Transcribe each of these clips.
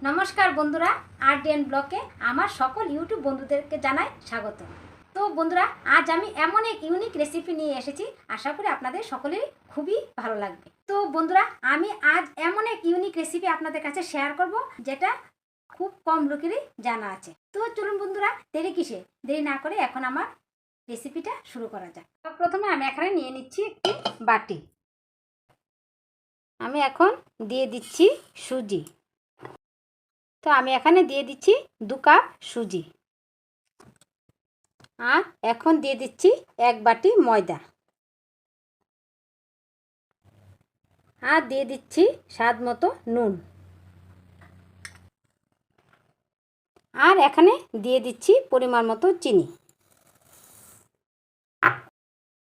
নমস্কার বন্ধুরা, আরডিএন ব্লকে আমার সকল ইউটিউব বন্ধুদেরকে জানাই স্বাগত। তো বন্ধুরা, আজ আমি এমন এক ইউনিক রেসিপি নিয়ে এসেছি, আশা করি আপনাদের সকলেরই খুবই ভালো লাগবে। তো বন্ধুরা, আমি আজ এমন এক ইউনিক রেসিপি আপনাদের কাছে শেয়ার করব, যেটা খুব কম লোকেরই জানা আছে। তো চলুন বন্ধুরা, দেরি না করে এখন আমার রেসিপিটা শুরু করা যাক। তো প্রথমে আমি এখানে নিয়ে নিচ্ছি একটি বাটি। আমি এখন দিয়ে দিচ্ছি সুজি। তো আমি এখানে দিয়ে দিচ্ছি 2 কাপ সুজি, আর এখন দিয়ে দিচ্ছি 1 বাটি ময়দা, আর দিয়ে দিচ্ছি স্বাদ মতো নুন, আর এখানে দিয়ে দিচ্ছি পরিমাণ মতো চিনি।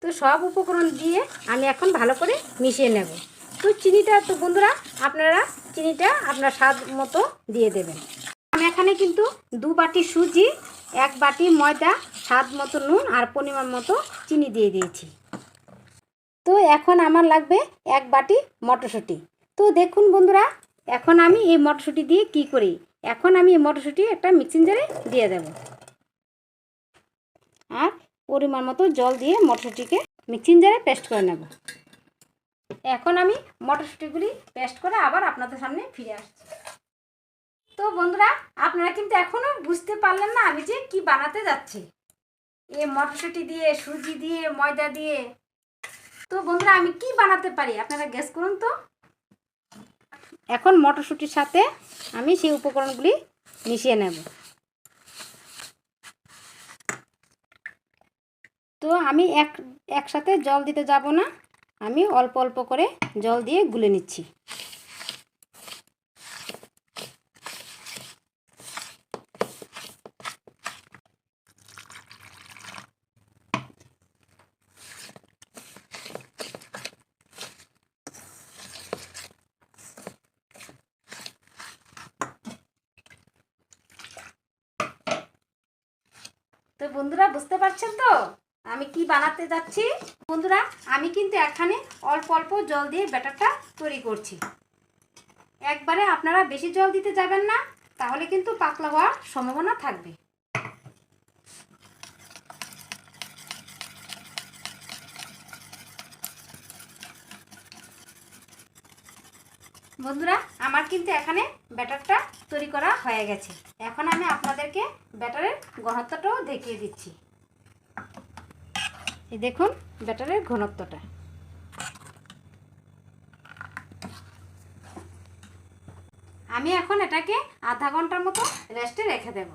তো সব উপকরণ দিয়ে আমি এখন ভালো করে মিশিয়ে নেব। তো চিনিটা তো বন্ধুরা, আপনারা চিনিটা আপনার স্বাদ মতো দিয়ে দেবেন। আমি এখানে কিন্তু 2 বাটি সুজি, 1 বাটি ময়দা, স্বাদ মতো নুন আর পরিমাণ মতো চিনি দিয়ে দিয়েছি। তো এখন আমার লাগবে 1 বাটি মটরশুঁটি। তো দেখুন বন্ধুরা, এখন আমি এই মটরশুঁটি দিয়ে কি করি। এখন আমি এই মটরশুঁটি একটা মিক্সিং জারে দিয়ে দেব, আর পরিমাণ মতো জল দিয়ে মটরশুঁটিকে মিক্সিং জারে পেস্ট করে নেব। এখন আমি মটরশুঁটিগুলি পেস্ট করে আবার আপনাদের সামনে ফিরে আসছি। তো বন্ধুরা, আপনারা কিন্তু এখনও বুঝতে পারলেন না আমি যে কি বানাতে যাচ্ছি, এই মটরশুঁটি দিয়ে, সুজি দিয়ে, ময়দা দিয়ে। তো বন্ধুরা, আমি কি বানাতে পারি আপনারা গেস করুন তো। এখন মটরশুঁটির সাথে আমি সেই উপকরণগুলি মিশিয়ে নেব। তো আমি একসাথে জল দিতে যাব না, আমি অল্প অল্প করে জল দিয়ে গুলে নিচ্ছি। তো বন্ধুরা, বুঝতে পারছেন তো আমি কি বানাতে যাচ্ছি। বন্ধুরা, আমি কিন্তু এখানে অল্প অল্প জল দিয়ে ব্যাটারটা তৈরি করছি। একবারে আপনারা বেশি জল দিতে যাবেন না, তাহলে কিন্তু পাতলা হওয়ার সম্ভাবনা থাকবে। বন্ধুরা, আমার কিন্তু এখানে ব্যাটারটা তৈরি করা হয়ে গেছে। এখন আমি আপনাদেরকে ব্যাটারের ঘনত্বটাও দেখিয়ে দিচ্ছি। এই দেখুন ব্যাটারের ঘনত্বটা। আমি এখন এটাকে আধা ঘন্টার মতো রেস্টে রেখে দেব।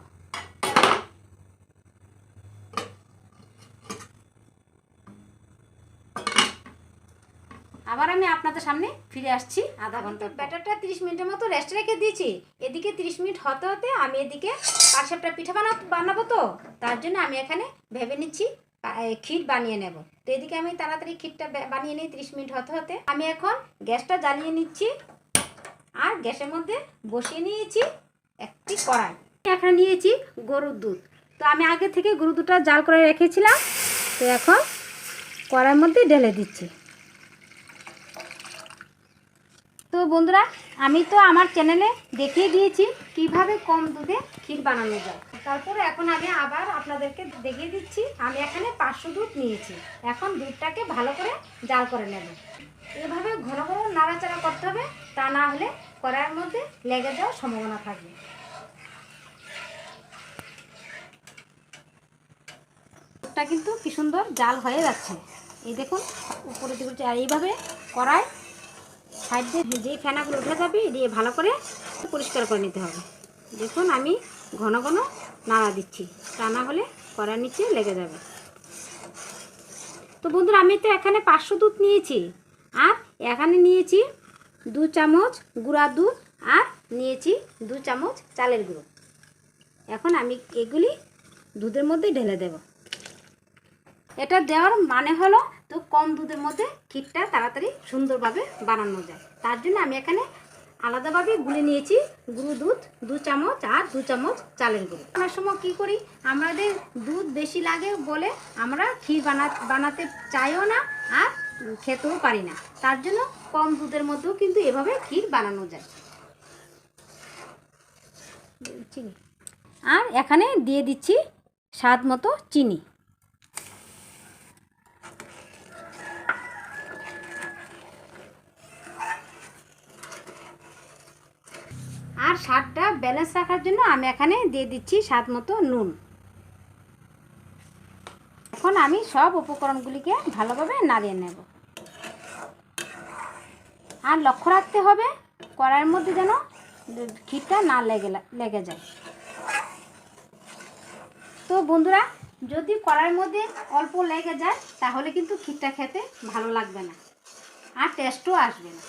আবার আমি আপনাদের সামনে ফিরে আসছি আধা ঘন্টা। ব্যাটারটা 30 মিনিটের মতো রেস্ট রেখে দিয়েছি। এদিকে 30 মিনিট হতে হতে আমি এদিকে পাটিসাপটা পিঠা বানাবো। তো তার জন্য আমি এখানে ভেবে নিচ্ছি ক্ষীর বানিয়ে নেব। তো এদিকে আমি তাড়াতাড়ি ক্ষীরটা বানিয়ে নিই। 30 মিনিট হতে হতে আমি এখন গ্যাসটা জ্বালিয়ে নিচ্ছি, আর গ্যাসের মধ্যে বসিয়ে নিয়েছি একটি কড়াই। এখানে নিয়েছি গরুর দুধ। তো আমি আগে থেকে গরুর দুধটা জাল করে রেখেছিলাম। তো এখন কড়াইয়ের মধ্যে ঢেলে দিচ্ছি। তো বন্ধুরা, আমি তো আমার চ্যানেলে দেখিয়ে দিয়েছি কিভাবে কম দুধে ক্ষীর বানানো যায়। তারপরে এখন আমি আবার আপনাদেরকে দেখিয়ে দিচ্ছি। আমি এখানে 500 দুধ নিয়েছি। এখন দুধটাকে ভালো করে জাল করে নেব। এভাবে ঘন ঘন নাড়াচাড়া করতে হবে, তা না হলে কড়াইয়ের মধ্যে লেগে যাওয়ার সম্ভাবনা থাকবে। দুধটা কিন্তু কি সুন্দর জাল হয়ে যাচ্ছে। এই দেখুন উপরে দিকে, আর এইভাবে কড়াই সাইড দিয়ে যে ফেনাগুলো উঠে যাবে দিয়ে ভালো করে পরিষ্কার করে নিতে হবে। দেখুন আমি ঘন ঘন নাড়া দিচ্ছি, তা না হলে কড়ার নিচে লেগে যাবে। তো বন্ধুরা, আমি তো এখানে 500 দুধ নিয়েছি, আর এখানে নিয়েছি 2 চামচ গুঁড়া দুধ, আর নিয়েছি 2 চামচ চালের গুঁড়ো। এখন আমি এগুলি দুধের মধ্যে ঢেলে দেব। এটা দেওয়ার মানে হলো তো কম দুধের মধ্যে ক্ষীরটা তাড়াতাড়ি সুন্দরভাবে বানানো যায়। তার জন্য আমি এখানে আলাদাভাবে গুলে নিয়েছি গুঁড়ো দুধ 2 চামচ আর 2 চামচ চালের গুঁড়ো। অনেক সময় কী করি, আমাদের দুধ বেশি লাগে বলে আমরা ক্ষীর বানাতে চাইও না, আর খেতেও পারি না। তার জন্য কম দুধের মধ্যেও কিন্তু এভাবে ক্ষীর বানানো যায়। চিনি, আর এখানে দিয়ে দিচ্ছি স্বাদ মতো চিনি। আর স্বাদটা ব্যালেন্স রাখার জন্য আমি এখানে দিয়ে দিচ্ছি স্বাদ মতো নুন। এখন আমি সব উপকরণগুলিকে ভালোভাবে নাড়িয়ে নেব। আর লক্ষ্য রাখতে হবে কড়াইয়ের মধ্যে যেন ক্ষীরটা না লেগে যায়। তো বন্ধুরা, যদি কড়াইয়ের মধ্যে অল্প লেগে যায় তাহলে কিন্তু ক্ষীরটা খেতে ভালো লাগবে না আর টেস্টও আসবে না।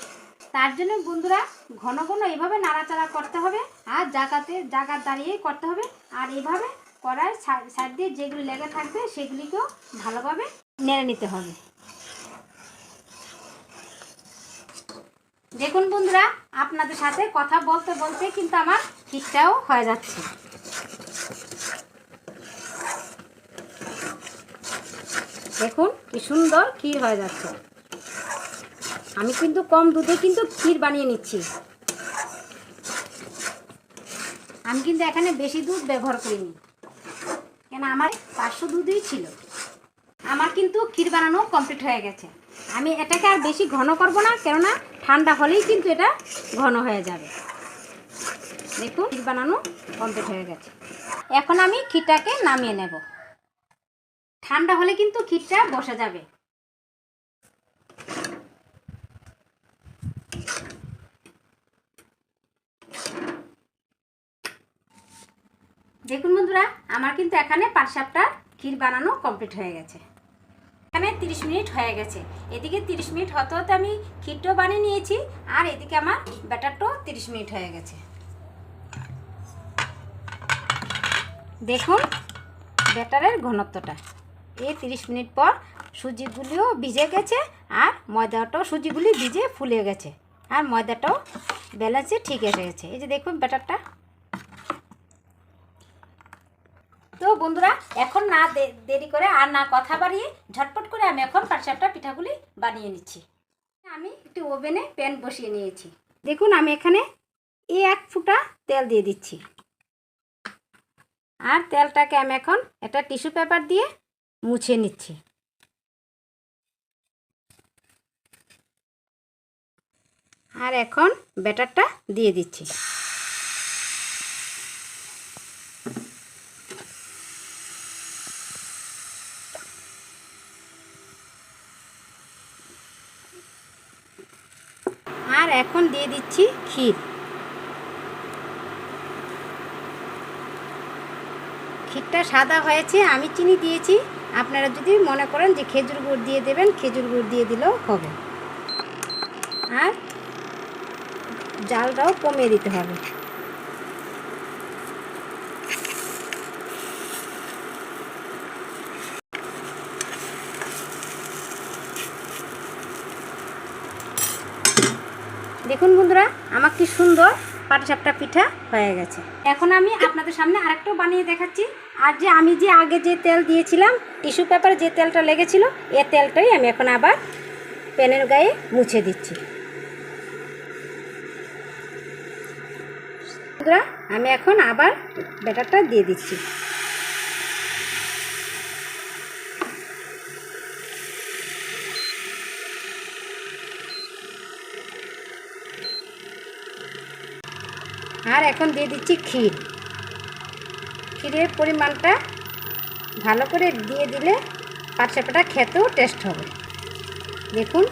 তার জন্য বন্ধুরা ঘন ঘন এভাবে নাড়াচাড়া করতে হবে আর জায়গা দাঁড়িয়েই করতে হবে। আর এভাবে কড়াই সাইড দিয়ে যেগুলি লেগে থাকবে সেগুলিকেও ভালোভাবে নেড়ে নিতে হবে। দেখুন বন্ধুরা, আপনাদের সাথে কথা বলতে বলতে কিন্তু আমার ক্ষীরটাও হয়ে যাচ্ছে। দেখুন কি সুন্দর ক্ষীর হয়ে যাচ্ছে। আমি কিন্তু কম দুধে কিন্তু ক্ষীর বানিয়ে নিচ্ছি। আমি কিন্তু এখানে বেশি দুধ ব্যবহার করিনি, কেন আমার 500 দুধই ছিল। আমার কিন্তু ক্ষীর বানানো কমপ্লিট হয়ে গেছে। আমি এটাকে আর বেশি ঘন করব না, কেননা ঠান্ডা হলেই কিন্তু এটা ঘন হয়ে যাবে। দেখুন ক্ষীর বানানো কমপ্লিট হয়ে গেছে। এখন আমি ক্ষীরটাকে নামিয়ে নেব। ঠান্ডা হলে কিন্তু ক্ষীরটা বসে যাবে। দেখুন বন্ধুরা, আমার কিন্তু এখানে পাটিসাপটার ক্ষীর বানানো কমপ্লিট হয়ে গেছে। এখানে 30 মিনিট হয়ে গেছে। এদিকে 30 মিনিট হতে হতে আমি ক্ষীরটাও বানিয়ে নিয়েছি, আর এদিকে আমার ব্যাটারটাও 30 মিনিট হয়ে গেছে। দেখুন ব্যাটারের ঘনত্বটা। এই 30 মিনিট পর সুজিগুলিও ভিজে গেছে আর ময়দাটাও, সুজিগুলি ভিজে ফুলে গেছে আর ময়দাটাও ব্যালেন্সে ঠিক এসে গেছে। এই যে দেখুন ব্যাটারটা। তো বন্ধুরা, এখন না দেরি করে আর না কথা বাড়িয়ে ঝটপট করে আমি এখন পাটিসাপটা পিঠাগুলি বানিয়ে নিচ্ছি। আমি একটু ওভেনে প্যান বসিয়ে নিয়েছি। দেখুন আমি এখানে 1 ফুটা তেল দিয়ে দিচ্ছি। আর তেলটাকে আমি এখন একটা টিস্যু পেপার দিয়ে মুছে নিচ্ছি। আর এখন ব্যাটারটা দিয়ে দিচ্ছি। আর এখন দিয়ে দিচ্ছি ক্ষীর। ক্ষীরটা সাদা হয়েছে, আমি চিনি দিয়েছি। আপনারা যদি মনে করেন যে খেজুর গুড় দিয়ে দেবেন, খেজুর গুড় দিয়ে দিলেও হবে। আর জালটাও কমিয়ে দিতে হবে। দেখুন বন্ধুরা, আমার কি সুন্দর পাটিসাপটা পিঠা হয়ে গেছে। এখন আমি আপনাদের সামনে আরেকটাও বানিয়ে দেখাচ্ছি। আর যে আমি যে আগে যে তেল দিয়েছিলাম টিস্যু পেপারে, যে তেলটা লেগেছিল, এই তেলটাই আমি এখন আবার প্যানের গায়ে মুছে দিচ্ছি। বন্ধুরা, আমি এখন আবার ব্যাটারটা দিয়ে দিচ্ছি। আর এখন দিয়ে দিচ্ছি ক্ষীর। ক্ষীরের পরিমাণটা ভালো করে দিয়ে দিলে পাটিসাপটা খেতেও টেস্ট হবে। দেখুন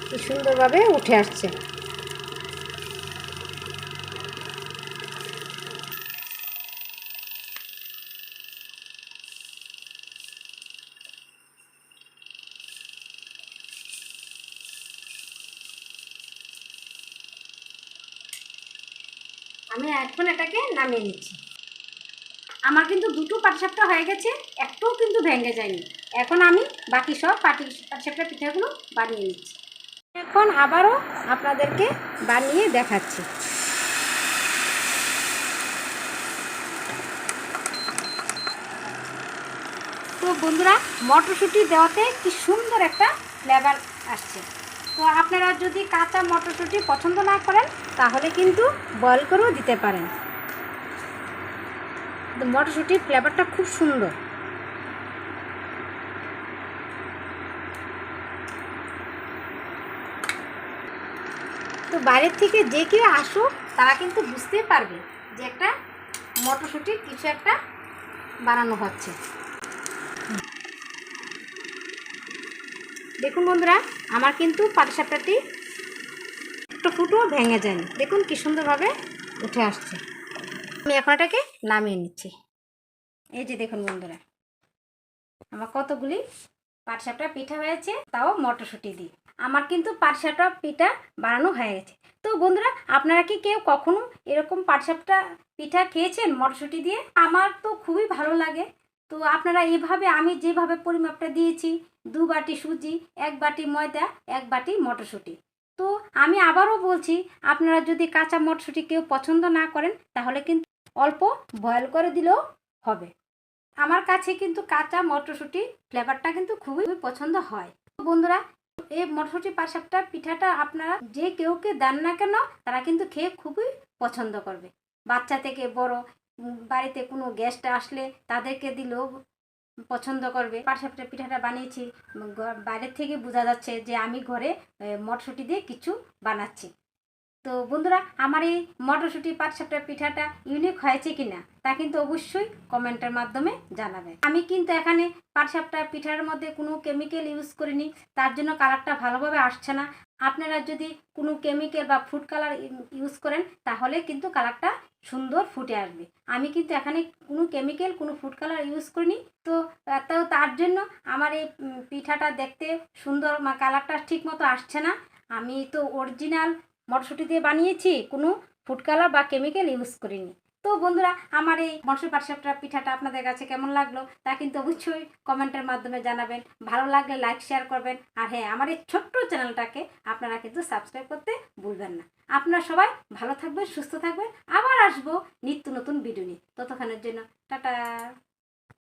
কি সুন্দরভাবে উঠে আসছে। আমি এখন এটাকে নামিয়ে নিচ্ছি। আমার কিন্তু দুটো পাটিসাপটা হয়ে গেছে, একটাও কিন্তু ভেঙে যায়নি। এখন আমি বাকি সব পাটিসাপটা পিঠাগুলো বানিয়ে নিচ্ছি। এখন আবারও আপনাদেরকে বানিয়ে দেখাচ্ছি। তো বন্ধুরা, মটরশুঁটি দেওয়াতে কি সুন্দর একটা ফ্লেভার আসছে। তো আপনারা যদি কাঁচা মটরশুঁটি পছন্দ না করেন তাহলে কিন্তু বয়েল করেও দিতে পারেন। মটরশুঁটির ফ্লেভারটা খুব সুন্দর। তো বাইরের থেকে যে কেউ আসুক তারা কিন্তু বুঝতেই পারবে যে একটা মটরশুঁটির কিছু একটা বানানো হচ্ছে। দেখুন বন্ধুরা, আমার কিন্তু পাটিসাপটাটি একটা ফুটও ভেঙে যায়নি। দেখুন কি সুন্দরভাবে উঠে আসছে। আমি এখন এটাকে নামিয়ে নিচ্ছি। এই যে দেখুন বন্ধুরা, আমার কতগুলি পাটিসাপটা পিঠা হয়েছে, তাও মটরশুঁটি দিয়ে। আমার কিন্তু পাটিসাপটা পিঠা বানানো হয়ে গেছে। তো বন্ধুরা, আপনারা কি কেউ কখনো এরকম পাটিসাপটা পিঠা খেয়েছেন মটরশুঁটি দিয়ে? আমার তো খুবই ভালো লাগে। তো আপনারা এইভাবে আমি যেভাবে পরিমাপটা দিয়েছি, 2 বাটি সুজি, 1 বাটি ময়দা, 1 বাটি মটরশুঁটি। তো আমি আবারও বলছি, আপনারা যদি কাঁচা মটরশুঁটি কেউ পছন্দ না করেন তাহলে কিন্তু অল্প বয়েল করে দিলেও হবে। আমার কাছে কিন্তু কাঁচা মটরশুঁটি ফ্লেভারটা কিন্তু খুবই পছন্দ হয়। বন্ধুরা, এই মটরশুঁটি পাটিসাপটা পিঠাটা আপনারা যে কেউকে দেন না কেন তারা কিন্তু খেয়ে খুবই পছন্দ করবে। বাচ্চা থেকে বড়, বাড়িতে কোনো গেস্ট আসলে তাদেরকে দিলেও পছন্দ করবে। পাটিসাপটা পিঠাটা বানিয়েছি, বাইরের থেকে বোঝা যাচ্ছে যে আমি ঘরে মটরশুঁটি দিয়ে কিছু বানাচ্ছি। তো বন্ধুরা, আমার এই মটরশুঁটি পাটিসাপটা পিঠাটা ইউনিক হয়েছে কিনা তা কিন্তু অবশ্যই কমেন্টের মাধ্যমে জানাবেন। আমি কিন্তু এখানে পাটিসাপটা পিঠার মধ্যে কোনো কেমিক্যাল ইউজ করিনি, তার জন্য কালারটা ভালোভাবে আসছে না। আপনারা যদি কোনো কেমিক্যাল বা ফুড কালার ইউজ করেন তাহলে কিন্তু কালারটা সুন্দর ফুটে আসবে। আমি কিন্তু এখানে কোনো কেমিক্যাল, কোনো ফুড কালার ইউজ করিনি। তো তার জন্য আমার এই পিঠাটা দেখতে সুন্দর, কালারটা ঠিক মতো আসছে না। আমি তো অরিজিনাল মটরশুঁটি দিয়ে বানিয়েছি, কোনো ফুড কালার বা কেমিক্যাল ইউজ করিনি। তো বন্ধুরা, আমার এই মটরশুঁটি পাটিসাপটা পিঠাটা আপনাদের কাছে কেমন লাগলো তা কিন্তু অবশ্যই কমেন্টের মাধ্যমে জানাবেন। ভালো লাগলে লাইক শেয়ার করবেন। আর হ্যাঁ, আমার এই ছোট্ট চ্যানেলটাকে আপনারা কিন্তু সাবস্ক্রাইব করতে ভুলবেন না। আপনারা সবাই ভালো থাকবেন, সুস্থ থাকবেন। আবার আসবো নিত্য নতুন ভিডিও নিয়ে। ততক্ষণের জন্য টাটা।